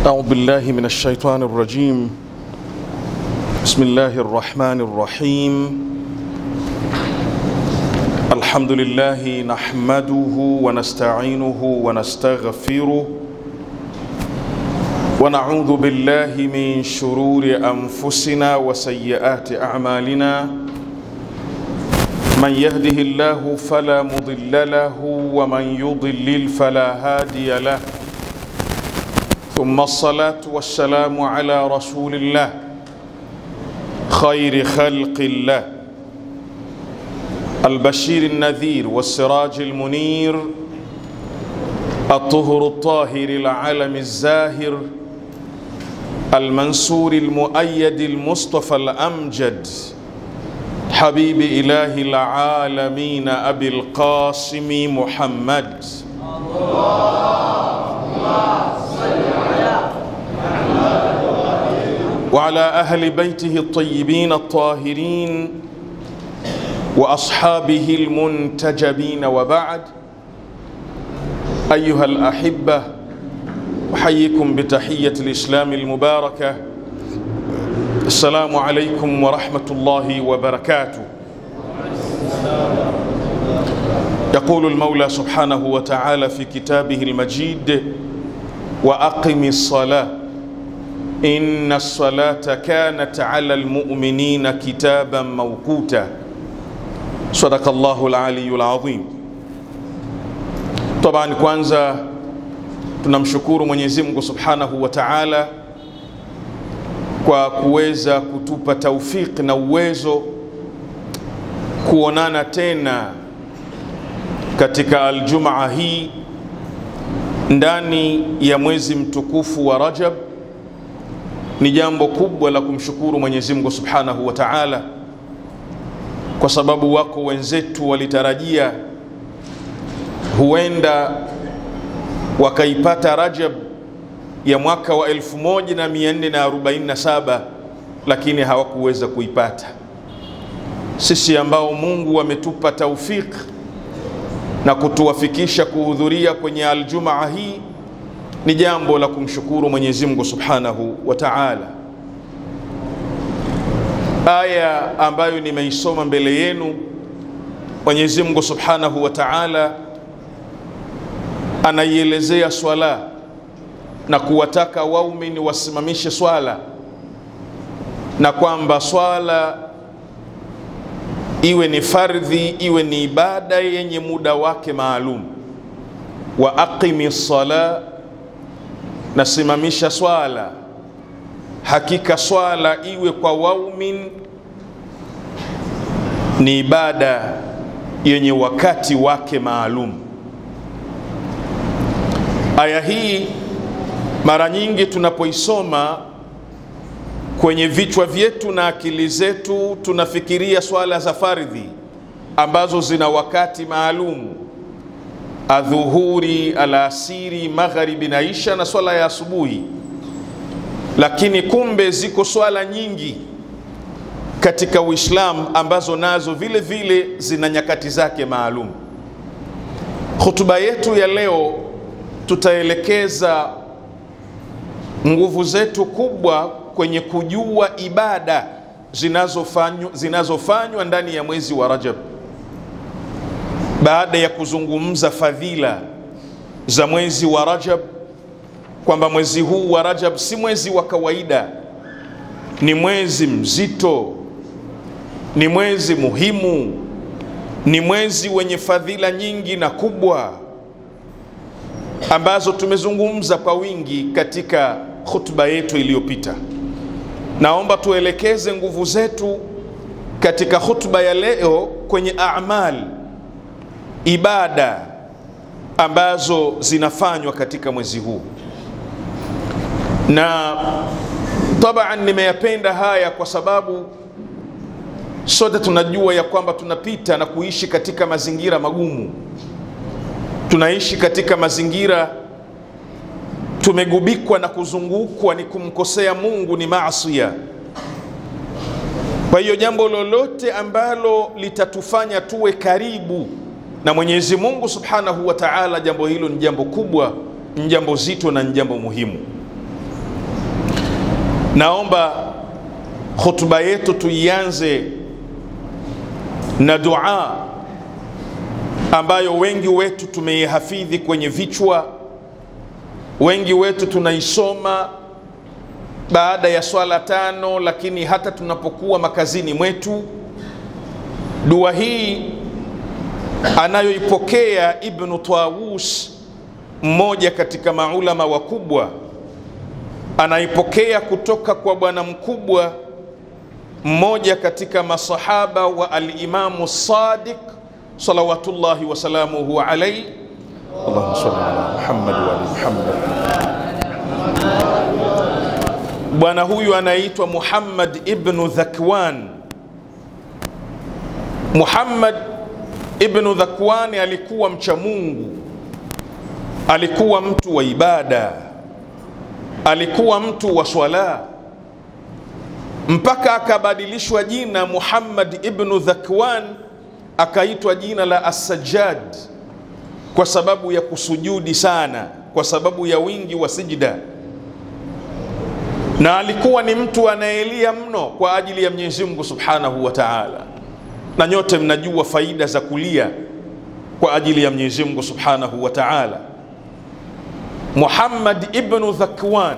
أعوذ بالله من الشيطان الرجيم. بسم الله الرحمن الرحيم. الحمد لله نحمده ونستعينه ونستغفره ونعوذ بالله من شرور أنفسنا وسيئات أعمالنا. من يهده الله فلا مضل له ومن يضلل فلا هادي له. ثم الصلاة والسلام على رسول الله خير خلق الله البشير النذير والسراج المنير الطهر الطاهر العلم الزاهر المنصور المؤيد المصطفى الأمجد حبيب إله العالمين أبي القاسم محمد وعلى أهل بيته الطيبين الطاهرين وأصحابه المنتجبين. وبعد، أيها الأحبة، أحييكم بتحية الإسلام المباركة. السلام عليكم ورحمة الله وبركاته. يقول المولى سبحانه وتعالى في كتابه المجيد: وأقم الصلاة إن الصلاة كانت على المؤمنين كتابا موقوتا. صدق الله العلي العظيم. طبعا kwanza tunamshukuru Mwenyezi Mungu Subhanahu wa Ta'ala kwa kuweza kutupa taufiki na uwezo kuonana tena katika aljumaa hii ndani ya mwezi mtukufu wa Rajab. Ni jambo kubwa la kumshukuru Mwenyezi Mungu Subhanahu wa Ta'ala, kwa sababu wako wenzetu walitarajia huenda wakaipata Rajab ya mwaka wa 1447 lakini hawakuweza kuipata. Sisi ambao Mungu ametupa taufiki na kutuwafikisha kuhudhuria kwenye aljumaa hii, ni jambo la kumshukuru Mwenyezi Mungu Subhanahu wa Ta'ala. Aya ambayo nimeisoma mbele yenu, Mwenyezi Mungu Subhanahu wa Ta'ala anaielezea swala na kuwataka waumini wasimamishe swala, na kwamba swala iwe ni fardhi, iwe ni ibada yenye muda wake maalum. Wa aqimi sala, nasimamisha swala. Hakika swala iwe kwa waumini ni ibada yenye wakati wake maalum. Aya hii mara nyingi tunapoisoma kwenye vichwa vyetu na akili zetu tunafikiria swala za fardhi ambazo zina wakati maalum: adhuhuri, alasiri, magharibi na isha, na swala ya asubuhi. Lakini kumbe ziko swala nyingi katika Uislamu ambazo nazo vile vile zina nyakati zake maalum. Hutuba yetu ya leo tutaelekeza nguvu zetu kubwa kwenye kujua ibada zinazofanywa ndani ya mwezi wa Rajab, baada ya kuzungumza fadhila za mwezi wa Rajab, kwamba mwezi huu wa Rajab si mwezi wa kawaida, ni mwezi mzito, ni mwezi muhimu, ni mwezi wenye fadhila nyingi na kubwa ambazo tumezungumza kwa wingi katika khutba yetu iliyopita. Naomba tuelekeze nguvu zetu katika khutba ya leo kwenye a'mal, ibada ambazo zinafanywa katika mwezi huu. Na taban nimeyapenda haya kwa sababu sote tunajua ya kwamba tunapita na kuishi katika mazingira magumu. Tunaishi katika mazingira tumegubikwa na kuzungukwa ni kumkosea Mungu, ni maasiya. Kwa hiyo jambo lolote ambalo litatufanya tuwe karibu na Mwenyezi Mungu Subhanahu wa Ta'ala, jambo hilo ni jambo kubwa, ni jambo zito na ni jambo muhimu. Naomba khutba yetu tuianze na dua ambayo wengi wetu tumeihafidhi kwenye vichwa, wengi wetu tunaisoma baada ya swala 5, lakini hata tunapokuwa makazini mwetu. Dua hii anayoipokea Ibn Tawus, mmoja katika maulama wakubwa, anaipokea kutoka kwa bwana mkubwa mmoja katika masahaba wa al-Imamu Sadiq salawatullahi wa salamuhu alayhi. Allahumma salli ala Muhammad wa ali Muhammad. Bwana huyu anaitwa Muhammad ibn Dhakwan. Muhammad ibn Dhakwan alikuwa mcha Mungu, alikuwa mtu wa ibada, alikuwa mtu wa swala, mpaka akabadilishwa jina Muhammad ibn Dhakwan akaitwa jina la As-Sajjad kwa sababu ya kusujudi sana, kwa sababu ya wingi wa sijda. Na alikuwa ni mtu anayelia mno kwa ajili ya Mwenyezi Mungu Subhanahu wa Ta'ala, na nyote mnajua faida za kulia kwa ajili ya Mwenyezi Mungu Subhanahu wa Ta'ala. Muhammad ibn Dhakwan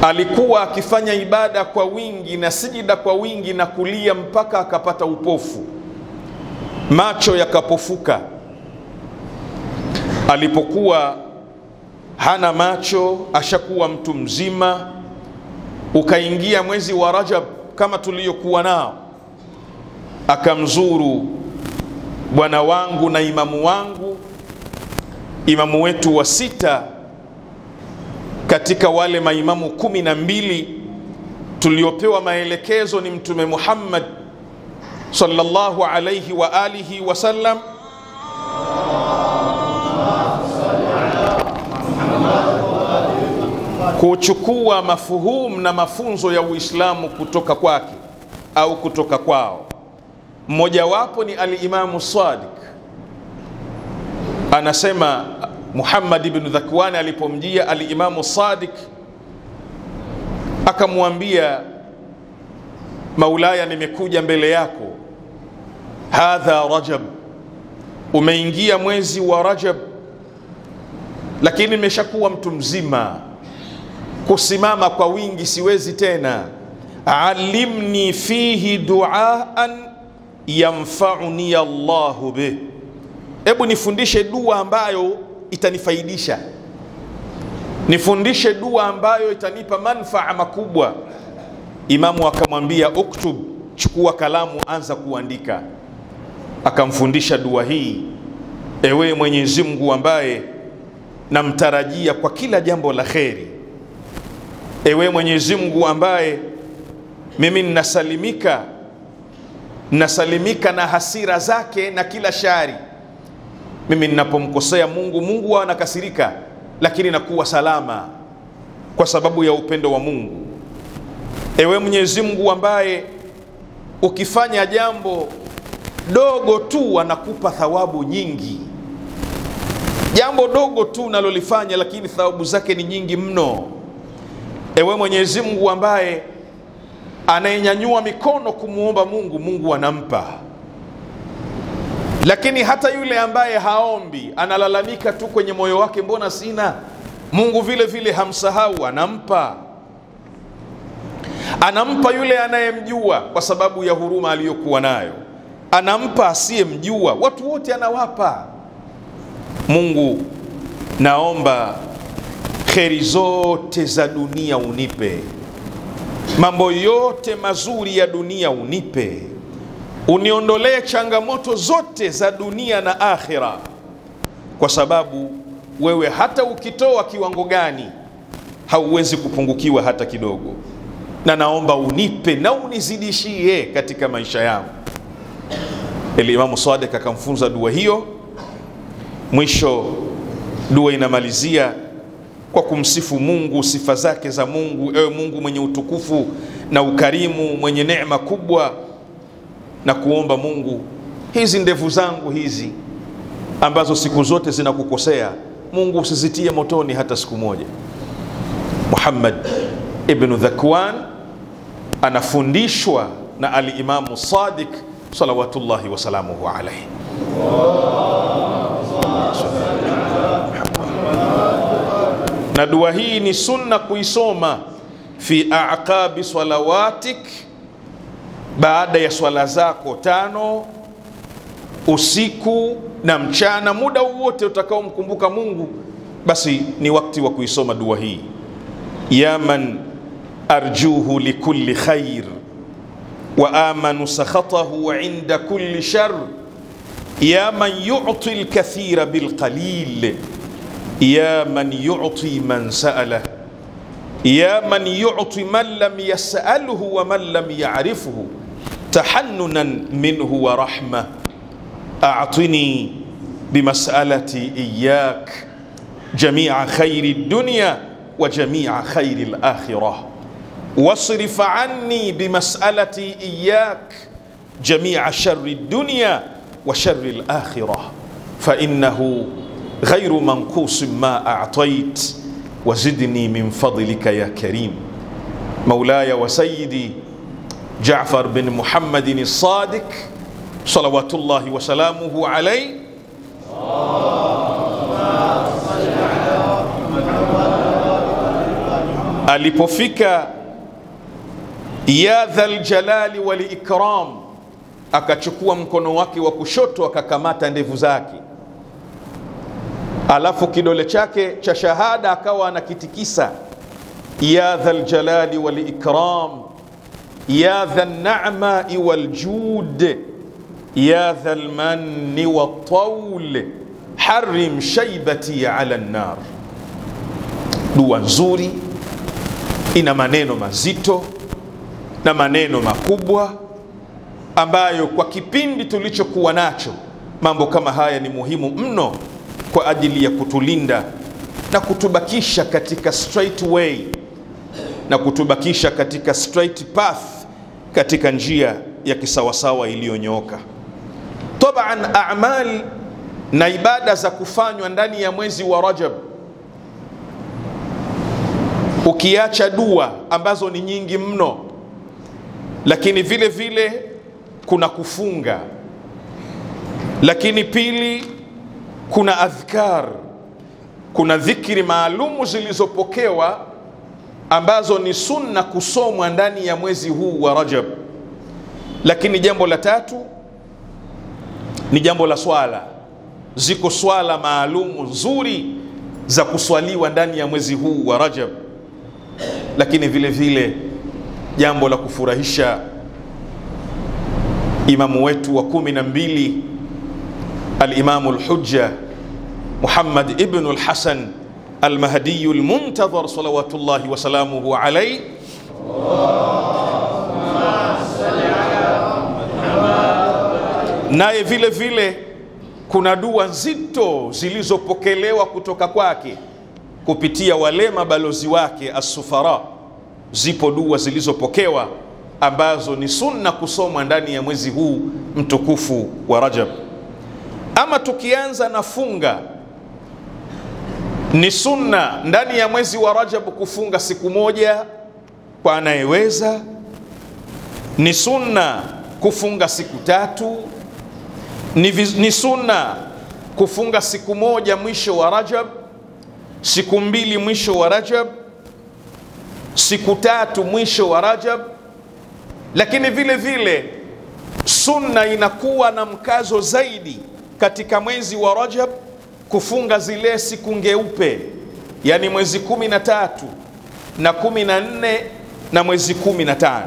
alikuwa akifanya ibada kwa wingi na sijida kwa wingi na kulia mpaka akapata upofu, macho yakapofuka. Alipokuwa hana macho, ashakuwa mtu mzima, ukaingia mwezi wa Rajab kama tuliyokuwa nao, akamzuru bwana wangu na imamu wangu, imamu wetu wa 6 katika wale maimamu 12 tuliopewa maelekezo ni Mtume Muhammad sallallahu alayhi wa alihi wasallam. Kuchukua mafuhumu na mafunzo ya Uislamu kutoka kwake au kutoka kwao. Mmoja wapo ni al-Imamu Sadiq. Anasema Muhammad ibn Dhakwan alipomjia al-Imamu Sadiq akamwambia, Maulaya, nimekuja mbele yako, hadha Rajab, umeingia mwezi wa Rajab, lakini nimeshakuwa mtu mzima, kusimama kwa wingi siwezi tena. Alimni fihi duaan yanfa'uni Allahu bih, hebu nifundishe dua ambayo itanifaidisha, nifundishe dua ambayo itanipa manfaa makubwa. Imamu akamwambia, uktub, chukua kalamu, anza kuandika. Akamfundisha dua hii: ewe Mwenyezi Mungu ambaye namtarajia kwa kila jambo la kheri, ewe Mwenyezi Mungu ambaye mimi nasalimika na hasira zake na kila shari. Mimi ninapomkosea Mungu anakasirika, lakini nakuwa salama kwa sababu ya upendo wa Mungu. Ewe Mwenyezi Mungu ambaye ukifanya jambo dogo tu anakupa thawabu nyingi, jambo dogo tu nalolifanya lakini thawabu zake ni nyingi mno. Ewe Mwenyezi Mungu ambaye anayenyanyua mikono kumuomba Mungu anampa, lakini hata yule ambaye haombi analalamika tu kwenye moyo wake, mbona sina, Mungu vile vile hamsahau, anampa. Anampa yule anayemjua kwa sababu ya huruma aliyokuwa nayo, anampa asiyemjua, watu wote anawapa. Mungu, naomba kheri zote za dunia unipe, mambo yote mazuri ya dunia unipe, uniondolee changamoto zote za dunia na akhira, kwa sababu wewe hata ukitoa kiwango gani hauwezi kupungukiwa hata kidogo, na naomba unipe na unizidishie katika maisha yangu. Imamu Sadiq akamfunza dua hiyo. Mwisho dua inamalizia kwa kumsifu Mungu, sifa zake za Mungu: ewe Mungu mwenye utukufu na ukarimu, mwenye neema kubwa, na kuomba Mungu, hizi ndevu zangu hizi ambazo siku zote zinakukosea, Mungu usizitie motoni hata siku moja. Muhammad ibn Dhakwan anafundishwa na al-Imamu Sadiq salawatullahi wasalamuhu alayhi. Na dua hii ni sunna kuisoma fi aqabi salawatik, baada ya swala zako 5 usiku na mchana, muda wote utakaomkumbuka Mungu, basi ni wakati wa kuisoma dua hii. Ya man arjuhu likulli khair wa amanu sakhatahu inda kulli shar, ya man yu'ti al-kathira bil qalil, ya man yu'ti man sa'ala, ya man yu'ti man lam yas'alhu wa man lam ya'rifhu tahannunan minhu wa rahma, a'tini bimas'alati iyyak jami'a khayri dunya wa jami'a khayri al-akhirah, wasrif anni bimas'alati iyyak jami'a sharri dunya wa sharri al-akhirah, fa innahu ghayru manqusin ma a'tayt wa zidni min fadlika ya karim. Maulaya wa sayyidi Ja'far bin Muhammadin as-Sadiq salawatullahi wa salamuhu alayhi. Alipofika ya dhal jalali wal ikram, akachukua mkono wake wa kushoto akakamata ndevu zake, alafu kidole chake cha shahada akawa anakitikisa, ya dhal jalali wal ikram, ya dhal na'ma wal jud, ya dhal manni wat tawl, harim shaybati ala an-nar. Dua nzuri, ina maneno mazito na maneno makubwa ambayo kwa kipindi tulichokuwa nacho mambo kama haya ni muhimu mno kwa ajili ya kutulinda na kutubakisha katika straight way na kutubakisha katika straight path, katika njia ya kisawasawa iliyonyooka. Taban, a'mal na ibada za kufanywa ndani ya mwezi wa Rajab, ukiacha dua ambazo ni nyingi mno, lakini vile vile kuna kufunga, lakini pili kuna adhkar, kuna dhikri maalumu zilizopokewa ambazo ni sunna kusomwa ndani ya mwezi huu wa Rajab. Lakini jambo la tatu ni jambo la swala. Ziko swala maalumu nzuri za kuswaliwa ndani ya mwezi huu wa Rajab. Lakini vile vile jambo la kufurahisha, imamu wetu wa 12 al-Imamu al-Hujja Muhammad ibn al-Hasan al-Mahdi al-Muntadhar salawatullahi wa salamuhu alayhi, naye vile vile kuna dua nzito zilizopokelewa kutoka kwake kupitia wale mabalozi wake as-sufara. Zipo dua zilizopokewa ambazo ni sunna kusomwa ndani ya mwezi huu mtukufu wa Rajab. Ama tukianza na funga, ni sunna ndani ya mwezi wa Rajab kufunga siku moja kwa anayeweza. Ni sunna kufunga siku 3. Ni sunna kufunga siku moja mwisho wa Rajab, siku 2 mwisho wa Rajab, siku 3 mwisho wa Rajab. Lakini vile vile sunna inakuwa na mkazo zaidi katika mwezi wa Rajab kufunga zile siku ngeupe, yani mwezi 13 na 14 na mwezi 15.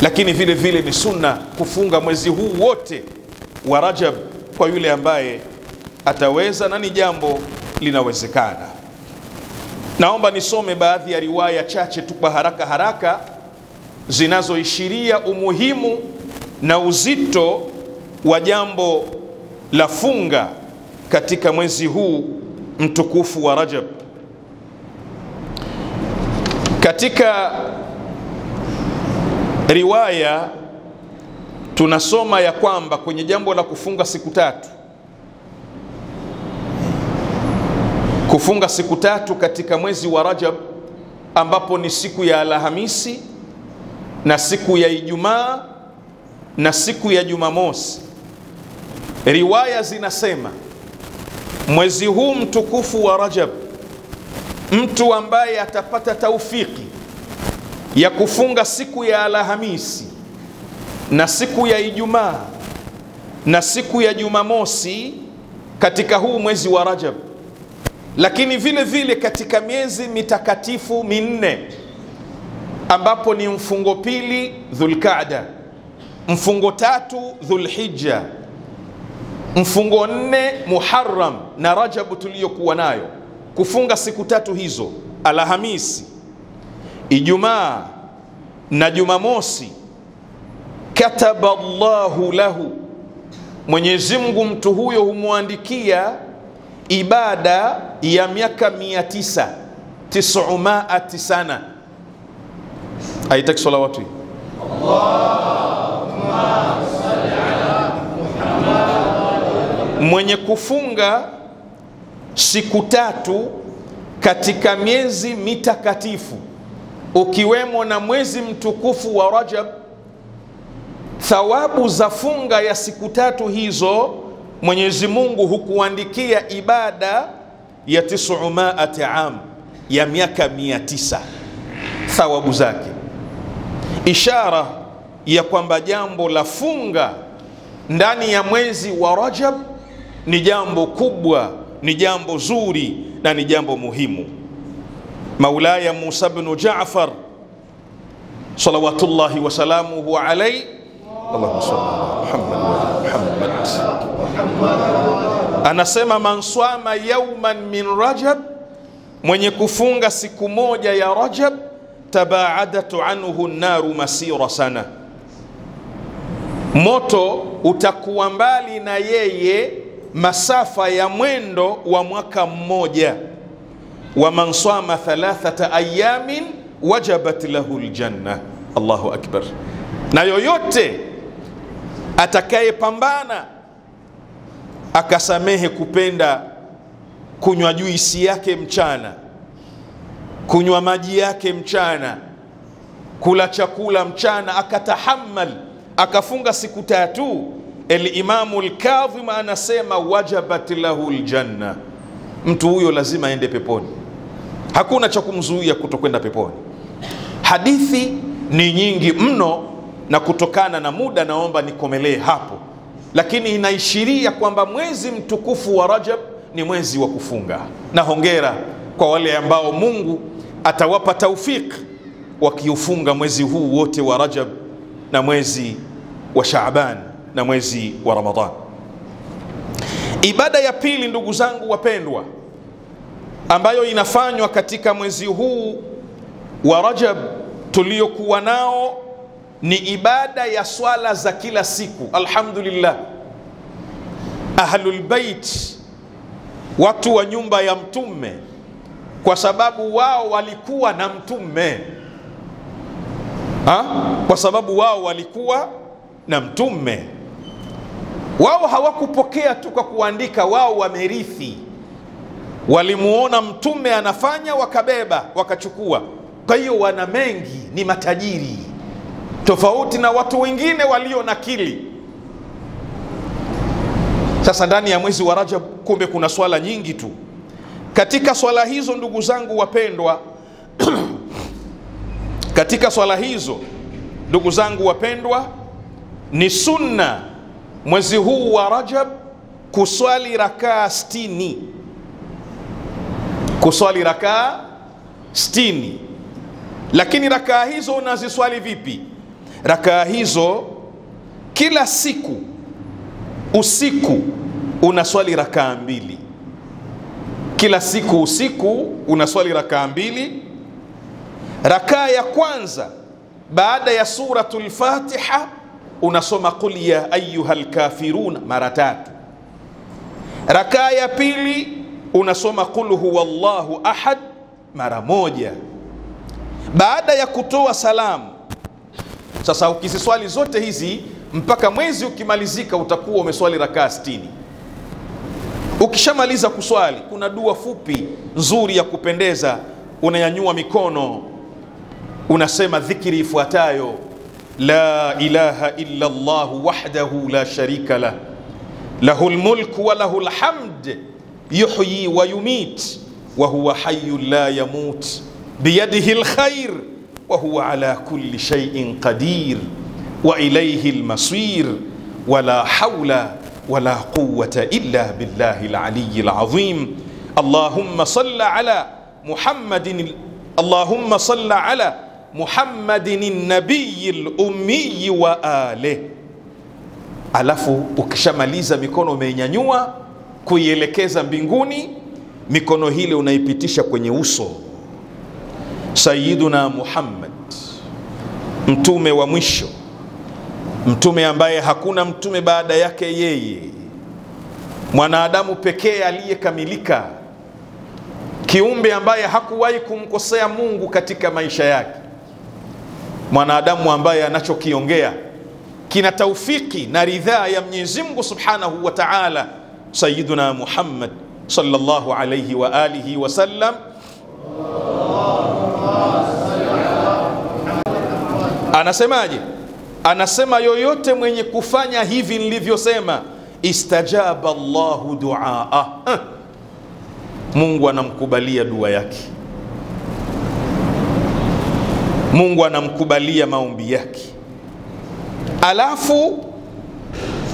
Lakini vile vile ni sunna kufunga mwezi huu wote wa Rajab kwa yule ambaye ataweza, na ni jambo linawezekana. Naomba nisome baadhi ya riwaya chache tu kwa haraka haraka zinazoishiria umuhimu na uzito wa jambo la funga katika mwezi huu mtukufu wa Rajab. Katika riwaya tunasoma ya kwamba kwenye jambo la kufunga siku 3, kufunga siku tatu katika mwezi wa Rajab, ambapo ni siku ya Alhamisi na siku ya Ijumaa na siku ya Jumamosi. Riwaya zinasema mwezi huu mtukufu wa Rajab, mtu ambaye atapata taufiki ya kufunga siku ya Alhamisi na siku ya Ijumaa na siku ya Jumamosi katika huu mwezi wa Rajab, lakini vile vile katika miezi mitakatifu minne, ambapo ni mfungo pili Dhulqaada, mfungo tatu Dhulhijja, mfungo nne Muharram na Rajab tuliyokuwa nayo, kufunga siku tatu hizo, Alhamisi, Ijumaa na Jumamosi, kataba Allahu lahu, Mwenyezi Mungu mtu huyo humwandikia ibada ya miaka 900, 900 sana. Aitaki salawatu. Allahumma salli ala Muhammad. Mwenye kufunga siku tatu katika miezi mitakatifu ukiwemo na mwezi mtukufu wa Rajab, thawabu za funga ya siku tatu hizo Mwenyezi Mungu hukuandikia ibada ya 900 am, ya miaka 900 thawabu zake, ishara ya kwamba jambo la funga ndani ya mwezi wa Rajab ni jambo kubwa, ni jambo zuri na ni jambo muhimu. Maulaya Musa ibn Jaafar salawatullahi wa salamuhu alayhi, Allahumma salli ala Muhammad wa Muhammad, anasema man swama yawman min Rajab, mwenye kufunga siku moja ya Rajab, tabaadatu anhu naru masira sana, moto utakuwa mbali na yeye masafa ya mwendo wa mwaka mmoja. Wa man swama 3 ayamin wajabat lahu aljanna. Allahu akbar. Na yoyote atakayepambana akasamehe kupenda kunywa juisi yake mchana, kunywa maji yake mchana, kula chakula mchana, akatahammal, akafunga siku tatu, Al-Imamu Al-Kadhim anasema wajabat lahu aljanna, mtu huyo lazima aende peponi, hakuna cha kumzuia kutokwenda peponi. Hadithi ni nyingi mno, na kutokana na muda naomba nikomelee hapo, lakini inaishiria kwamba mwezi mtukufu wa Rajab ni mwezi wa kufunga, na hongera kwa wale ambao Mungu atawapa taufik wakiufunga mwezi huu wote wa Rajab na mwezi wa Shaaban na mwezi wa Ramadhan. Ibada ya pili, ndugu zangu wapendwa, ambayo inafanywa katika mwezi huu wa Rajab tuliokuwa nao, ni ibada ya swala za kila siku. Alhamdulillah, Ahlul Bait, watu wa nyumba ya Mtume, kwa sababu wao walikuwa na Mtume, kwa sababu wao walikuwa na Mtume, wao hawakupokea tu kwa kuandika, wao wamerithi. Walimuona Mtume anafanya, wakabeba, wakachukua. Kwa hiyo wana mengi, ni matajiri, tofauti na watu wengine walio nakili. Sasa ndani ya mwezi wa Rajab kumbe kuna swala nyingi tu. Katika swala hizo, ndugu zangu wapendwa, katika swala hizo, ndugu zangu wapendwa, ni sunna mwezi huu wa Rajab kuswali rakaa 60, kuswali rakaa 60. Lakini rakaa hizo unaziswali vipi? Rakaa hizo kila siku usiku unaswali rakaa 2, kila siku usiku unaswali rakaa 2. Rakaa ya kwanza baada ya suratul Fatiha unasoma qul ya ayyuhal kafirun mara 3. Rakaa ya pili unasoma qul huwallahu ahad mara 1. Baada ya kutoa salamu, sasa ukiziswali zote hizi mpaka mwezi ukimalizika utakuwa umeswali rakaa 60. Ukishamaliza kuswali, kuna dua fupi nzuri ya kupendeza, unanyanyua mikono, unasema dhikri ifuatayo: la ilaha illa Allah wahdahu la sharika lah, lahul mulku wa lahul hamd, yuhyi wa yumit, wa huwa hayyun la yamut, biyadihi alkhair, wa huwa ala kulli shay'in qadir, wa ilayhi almasir, wa la hawla wa la quwwata illa billahi aliyyi alazim. Allahumma salli ala Muhammadin, Allahumma salli ala Muhammadin nabiyil ummi wa alih. Alafu ukishamaliza mikono umeinyanyua kuielekeza mbinguni, mikono hile unaipitisha kwenye uso. Sayyiduna Muhammad, mtume wa mwisho, mtume ambaye hakuna mtume baada yake yeye, mwanadamu pekee aliyekamilika, kiumbe ambaye hakuwahi kumkosea Mungu katika maisha yake, mwanadamu ambaye anachokiongea kina taufiki na ridhaa ya Mwenyezi Mungu Subhanahu wa Ta'ala. Sayyiduna Muhammad sallallahu alayhi wa alihi wa sallam anasemaje? Anasema yoyote mwenye kufanya hivi nilivyosema, istajaba Allahu duaa, Mungu anamkubalia dua yake, Mungu anamkubalia maombi yake. Alafu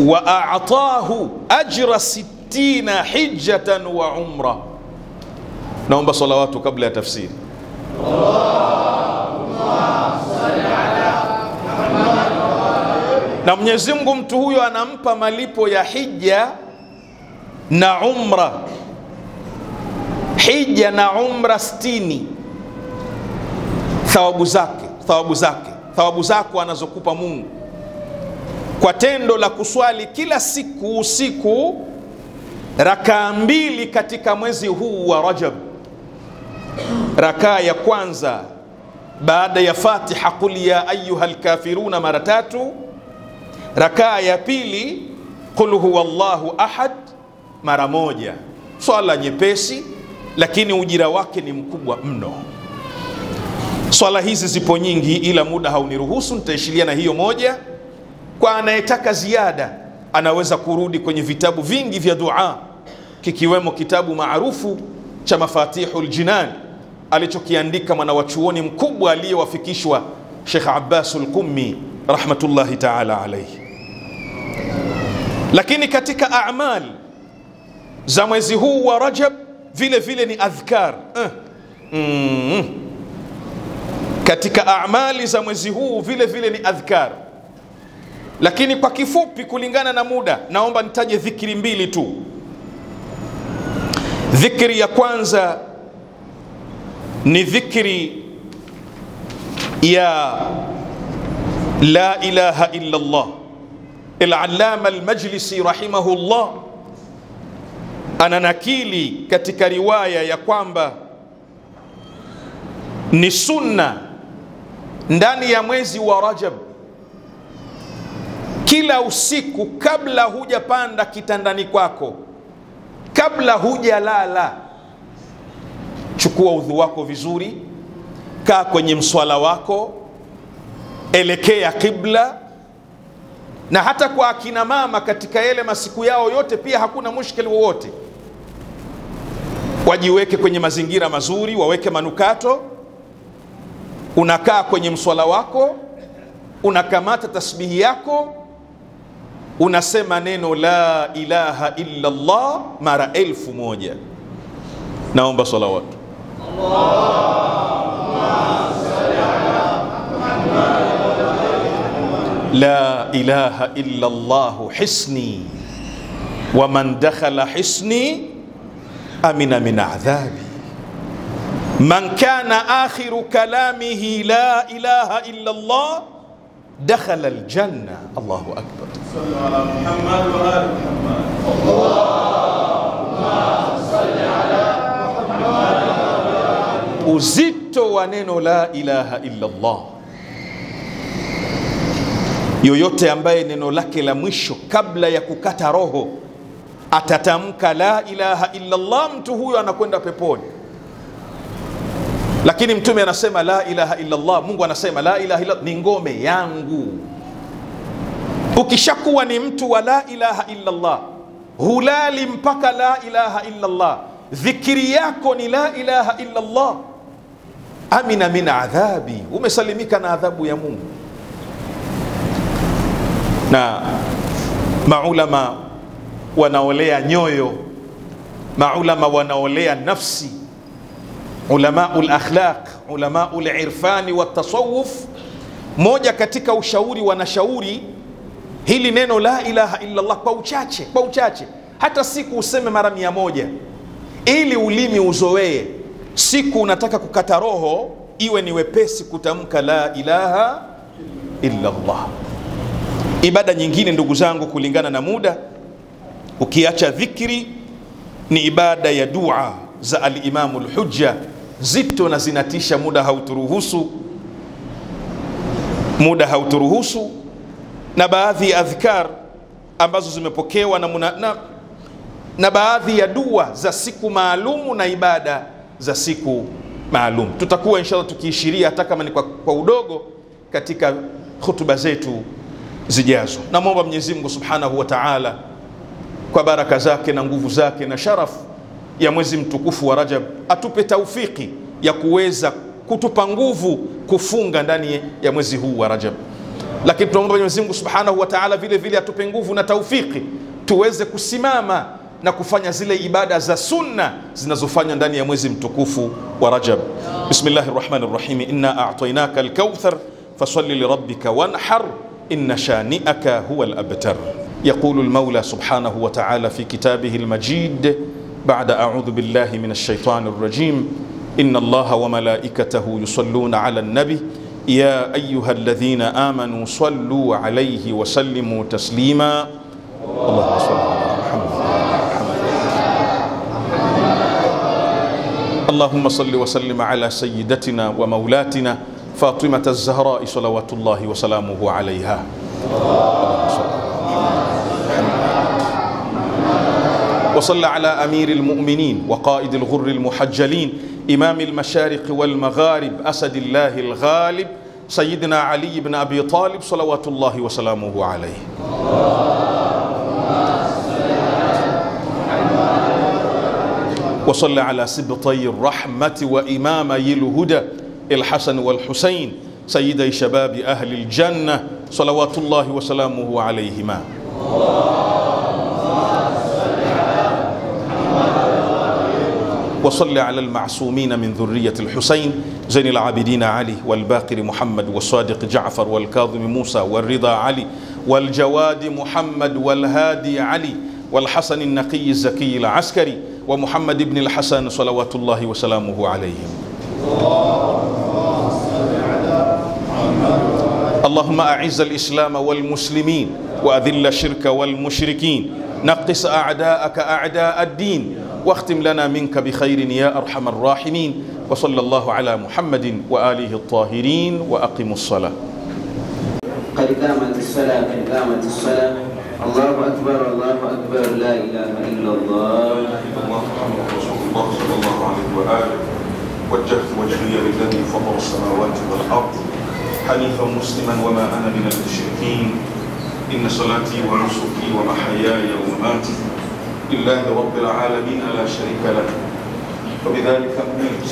wa a'tahu ajra 60 hijjatan wa umra. Naomba salawatu kabla ya tafsiri. Na Mwenyezi Mungu mtu huyo anampa malipo ya hija na umra. Hija na umra 60, thawabu zako anazokupa Mungu kwa tendo la kuswali kila siku usiku rakaa 2 katika mwezi huu wa Rajab. Rakaa ya kwanza baada ya Fatiha, qul ya ayyuhal kafiruna mara 3. Rakaa ya pili qul huwallahu ahad mara 1. Swala nyepesi, lakini ujira wake ni mkubwa mno. Swala hizi zipo nyingi, ila muda hauniruhusu, nitaishilia na hiyo moja. Kwa anayetaka ziada, anaweza kurudi kwenye vitabu vingi vya dua, kikiwemo kitabu maarufu cha Mafatihul Jinan alichokiandika mwanawachuoni mkubwa aliyewafikishwa Sheikh Abbasul Qummi rahmatullahi ta'ala alayhi. Lakini katika a'mal za mwezi huu wa Rajab vile vile ni adhkar. Katika a'mali za mwezi huu vile vile ni adhkar. Lakini kwa kifupi, kulingana na muda, naomba nitaje dhikri 2 tu. Dhikri ya kwanza ni dhikri ya la ilaha illa Allah. Al-Allama al-Majlisi rahimahullah ananakili katika riwaya ya kwamba ni sunna ndani ya mwezi wa Rajab, kila usiku kabla hujapanda kitandani kwako, kabla hujalala, chukua udhu wako vizuri, kaa kwenye mswala wako, elekea kibla. Na hata kwa akina mama katika yale masiku yao yote pia hakuna mushkili wowote, wajiweke kwenye mazingira mazuri, waweke manukato, unakaa kwenye mswala wako, unakamata tasbihi yako, unasema neno la ilaha illa Allah mara 1000. Naomba salawatu. Allahumma salli ala Muhammad. La ilaha illa Allah hisni wa man dakhala hisni amina min adhabi. Man kana akhiru kalamihi la ilaha illa Allah dakhala aljanna. Allahu akbar. Sallu ala Muhammad wa ali Muhammad. Allahumma salli ala Muhammad. Uzito wa neno la ilaha illa Allah. Yoyote ambaye neno lake la mwisho kabla ya kukata roho atatamka la ilaha illa Allah, mtu huyo anakwenda peponi. Lakini mtume anasema la ilaha illa Allah, Mungu anasema la ilaha illa ni ngome yangu. Ukishakuwa ni mtu wa la ilaha illa Allah, hulali mpaka la ilaha illa Allah, dhikiri yako ni la ilaha illa Allah, amina min adhabi, umesalimika na adhabu ya Mungu. Na maulama wanaolea nyoyo, maulama wanaolea nafsi, ulamaul akhlaq, ulamaul irfani wa tasawuf, moja katika ushauri wanashauri hili neno la ilaha illa Allah kwa uchache, kwa uchache, hata siku useme mara 100, ili ulimi uzoee. Siku unataka kukata roho, iwe ni wepesi kutamka la ilaha illa Allah. Ibada nyingine ndugu zangu, kulingana na muda, ukiacha dhikri, ni ibada ya dua za al-Imamu al-Hujja, zito na zinatisha. Muda hauturuhusu, na baadhi ya adhkar ambazo zimepokewa na baadhi ya dua za siku maalumu na ibada za siku maalum. Tutakuwa inshallah tukiishiria hata kama ni kwa udogo katika hutuba zetu zijazo. Naomba Mwenyezi Mungu Subhanahu wa Ta'ala kwa baraka zake na nguvu zake na sharafu ya mwezi mtukufu wa Rajab atupe taufiki ya kuweza kutupa nguvu kufunga ndani ya mwezi huu wa Rajab. Lakini tunaomba Mwenyezi Mungu Subhanahu wa Ta'ala vile vile atupe nguvu na taufiki tuweze kusimama na kufanya zile ibada za sunna zinazofanya ndani ya mwezi mtukufu wa Rajab. Bismillahir Rahmanir Rahim. Inna a'tainaka al-kauthar fasalli li rabbika wanhar inna shani'aka huwa al-abtar. يقول المولى سبحانه وتعالى في كتابه المجيد بعد أعوذ بالله من الشيطان الرجيم: إن الله وملائكته يصلون على النبي يا أيها الذين آمنوا صلوا عليه وسلموا تسليما. اللهم صل على محمد. اللهم صل وسلم على سيدتنا ومولاتنا فاطمة الزهراء صلوات الله وسلامه عليها. وصلى على أمير المؤمنين وقائد الغر المحجلين إمام المشارق والمغارب أسد الله الغالب سيدنا علي بن أبي طالب صلوات الله وسلامه عليه. وصلى على سبطي الرحمة وإمامي الهدى الحسن والحسين سيدي شباب أهل الجنة صلوات الله وسلامه عليهما. وصل على المعصومين من ذرية الحسين زين العابدين علي والباقر محمد والصادق جعفر والكاظم موسى والرضا علي والجواد محمد والهادي علي والحسن النقي الزكي العسكري ومحمد بن الحسن صلوات الله وسلامه عليهم. اللهم أعز الإسلام والمسلمين وأذل الشرك والمشركين، نقص أعداءك أعداء الدين، واختم لنا منك بخير يا أرحم الراحمين. وصلى الله على محمد وآله الطاهرين وأقم الصلاة. قد قامت الصلاة، قد قامت الصلاة. الله أكبر، الله أكبر، لا إله إلا الله. محمد رسول الله صلى الله عليه وآله. وجهت وجهي للذي فطر السماوات والأرض حنيفا مسلما وما أنا من المشركين. إن صلاتي ونسكي ومحياي ومماتي لله رب العالمين لا شريك له، وبذلك أمرت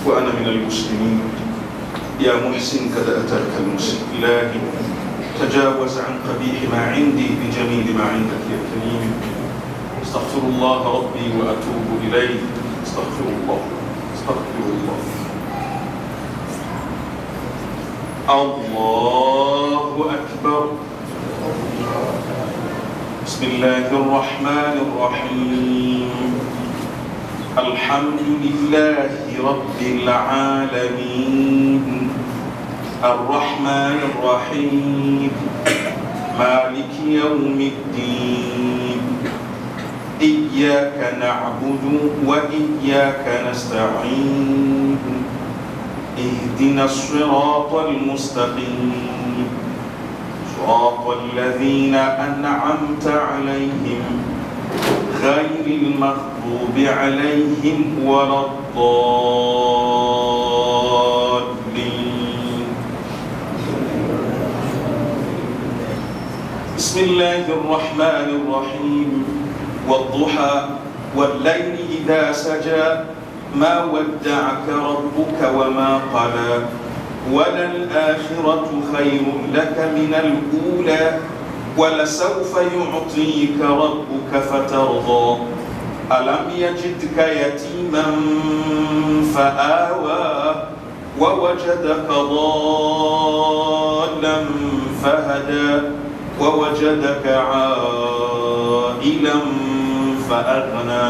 وأنا من المسلمين. يا محسن قد أتاك المسلم، إلهي تجاوز عن قبيح ما عندي بجميل ما عندك يا كريم. استغفر الله ربي وأتوب إليه. استغفر الله، استغفر الله. الله أكبر. بسم الله الرحمن الرحيم. الحمد لله رب العالمين الرحمن الرحيم مالك يوم الدين. إياك نعبد وإياك نستعين. اهدنا الصراط المستقيم صراط الذين أنعمت عليهم غير المغضوب عليهم ولا الضالين. بسم الله الرحمن الرحيم. والضحى والليل إذا سجى ما ودعك ربك وما قلى وللآخرة خير لك من الأولى ولسوف يعطيك ربك فترضى ألم يجدك يتيما فآوى ووجدك ضالا فهدى ووجدك عائلا فأغنى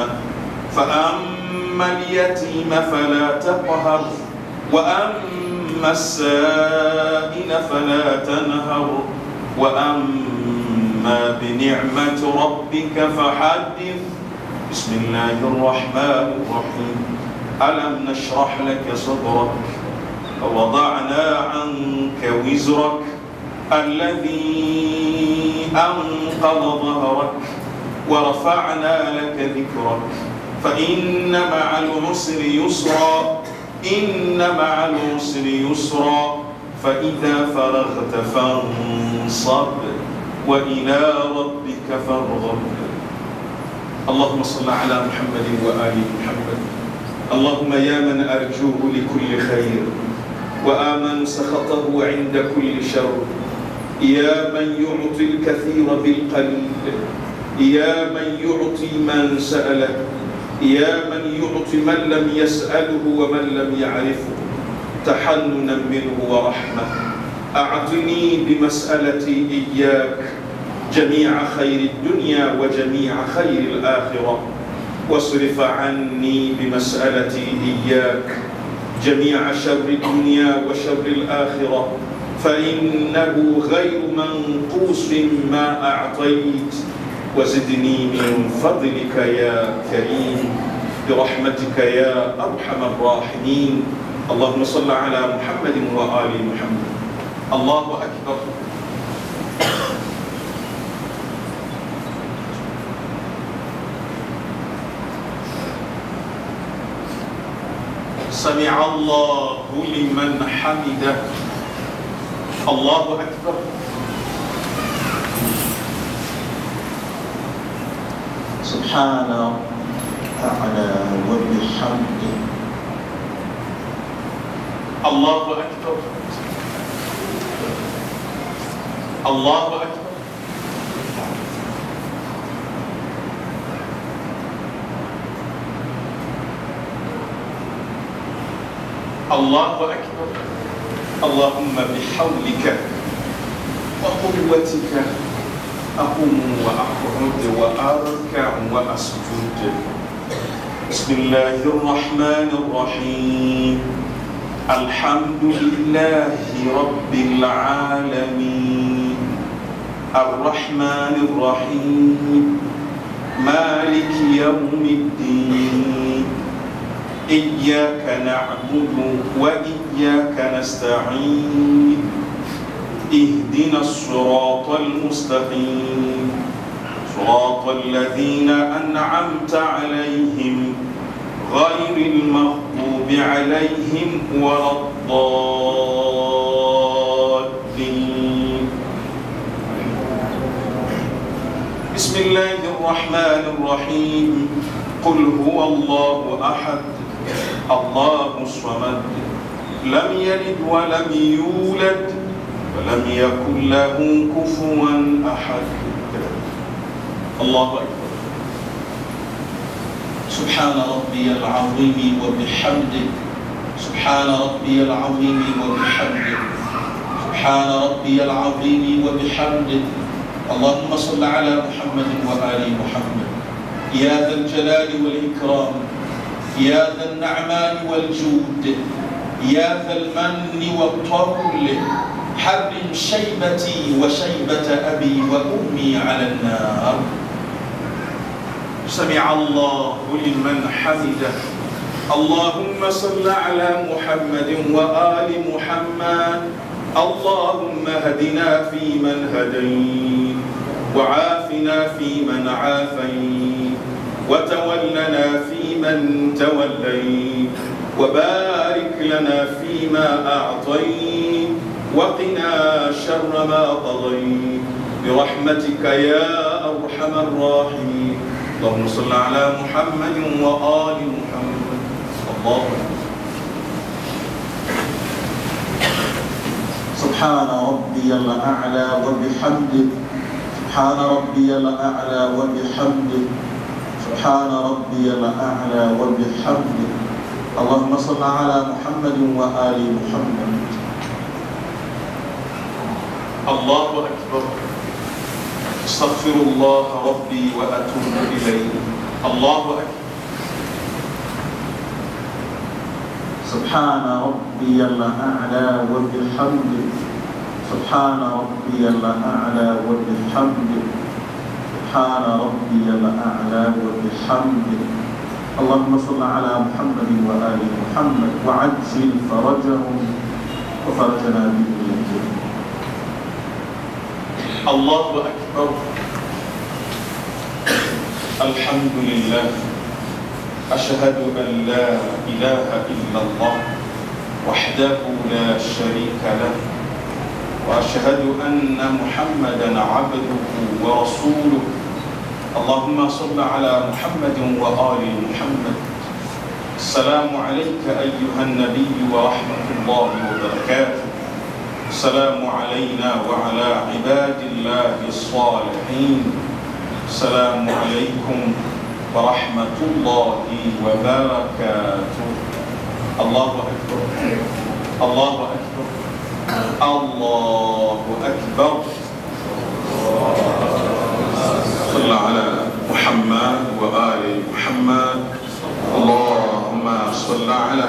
فأما اليتيم فلا تقهر وأما السائل فلا تنهر وأما بنعمة ربك فحدث. بسم الله الرحمن الرحيم. ألم نشرح لك صدرك ووضعنا عنك وزرك الذي أنقض ظهرك ورفعنا لك ذكرك فإن مع العسر يسرا إن مع العسر يسرا فإذا فرغت فانصب وإلى ربك فارغب. اللهم صل على محمد وآل محمد. اللهم يا من أرجوه لكل خير وآمن سخطه عند كل شر، يا من يعطي الكثير بالقليل، يا من يعطي من سأله، يا من يعطي من لم يسأله ومن لم يعرفه تحننا منه ورحمة. أعطني بمسألتي إياك جميع خير الدنيا وجميع خير الآخرة، واصرف عني بمسألتي إياك جميع شر الدنيا وشر الآخرة، فإنه غير منقوص ما أعطيت، وزدني من فضلك يا كريم برحمتك يا أرحم الراحمين. اللهم صل على محمد وآل محمد. الله أكبر. سمع الله لمن حمده. الله أكبر. سبحان تعالى وبحمده. الله أكبر. الله أكبر. الله أكبر. اللهم بحولك وقوتك أقوم وأقعد وأركع وأسجد. بسم الله الرحمن الرحيم. الحمد لله رب العالمين الرحمن الرحيم مالك يوم الدين إياك نعبد وإياك نستعين اهدنا الصراط المستقيم صراط الذين أنعمت عليهم غير المغضوب عليهم ولا الضالين. بسم الله الرحمن الرحيم. قل هو الله أحد الله الصمد لم يلد ولم يولد ولم يكن له كفوا أحد. الله أكبر. سبحان ربي العظيم وبحمده. سبحان ربي العظيم وبحمده. سبحان ربي العظيم وبحمده. اللهم صل على محمد وآل محمد. يا ذا الجلال والإكرام، يا ذا النعمان والجود، يا ذا المن والطول، حرم شيبتي وشيبة أبي وأمي على النار. سمع الله لمن حمده. اللهم صل على محمد وآل محمد. اللهم هدنا فيمن هديت وعافنا فيمن عافيت وتولنا فيمن توليت وبارك لنا فيما أعطيت وقنا شر ما قضيت برحمتك يا أرحم الراحمين. اللهم صل على محمد وآل محمد. الله سبحان ربي الأعلى وبحمده سبحان ربي الأعلى وبحمده سبحان ربي الأعلى وبحمده. اللهم صل على محمد وآل محمد. الله أكبر. استغفر الله ربي وأتوب إليه. الله أكبر. سبحان ربي الأعلى وبحمده سبحان ربي الأعلى وبحمده سبحان ربي الأعلى وبحمده. اللهم صل على محمد وآل محمد وعجل فرجهم وفرجنا بإذنك. الله أكبر. الحمد لله. أشهد أن لا إله إلا الله وحده لا شريك له وأشهد أن محمدا عبده ورسوله. اللهم صل على محمد وآل محمد. السلام عليك أيها النبي ورحمة الله وبركاته. السلام علينا وعلى عباد الله الصالحين. السلام عليكم ورحمة الله وبركاته. الله أكبر. الله أكبر. الله أكبر. صل على محمد وآل محمد. اللهم صل على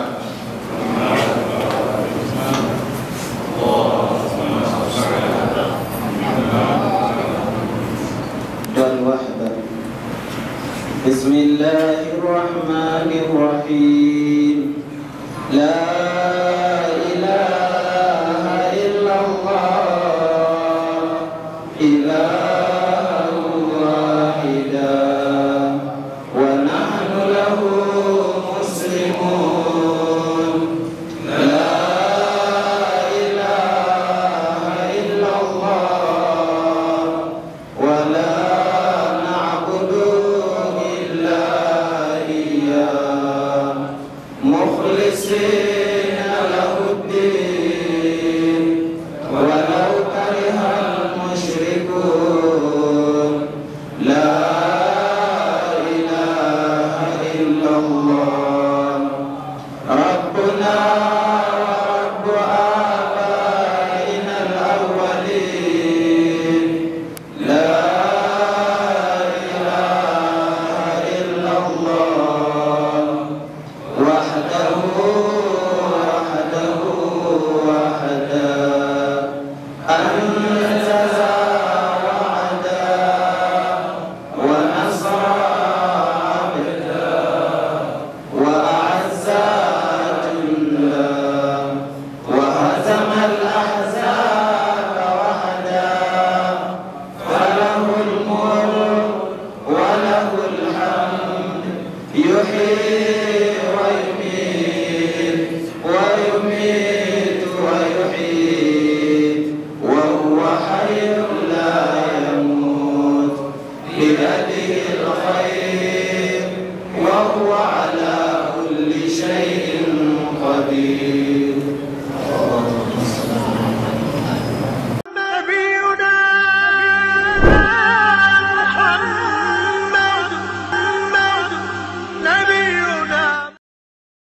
والوحدة. بسم الله الرحمن الرحيم. لا إله إلا الله إله واحدا ونحن له مسلمون. لا إله إلا الله ولا نعبد إلا إياه مخلصين